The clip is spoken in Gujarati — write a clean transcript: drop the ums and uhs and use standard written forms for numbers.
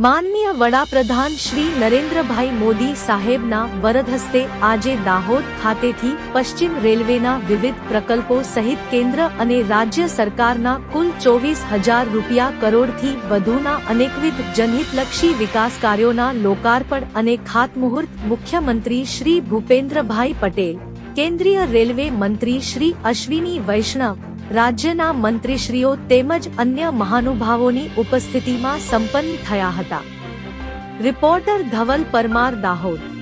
માનનીય વડાપ્રધાન શ્રી નરેન્દ્રભાઈ મોદી સાહેબના વરદ હસ્તે આજે દાહોદ ખાતેથી પશ્ચિમ રેલવેના વિવિધ પ્રકલ્પો સહિત કેન્દ્ર અને રાજ્ય સરકારના કુલ 24,000 રૂપિયા કરોડથી વધુના અનેકવિધ જનહિતલક્ષી વિકાસ કાર્યોના લોકાર્પણ અને ખાતમુહૂર્ત મુખ્યમંત્રી શ્રી ભૂપેન્દ્રભાઈ પટેલ, કેન્દ્રીય રેલવે મંત્રી શ્રી અશ્વિની વૈષ્ણવ, રાજ્યના મંત્રીશ્રીઓ તેમજ અન્ય મહાનુભાવોની ઉપસ્થિતિમાં સંપન્ન થયા હતા. રિપોર્ટર ધવલ પરમાર, દાહોદ.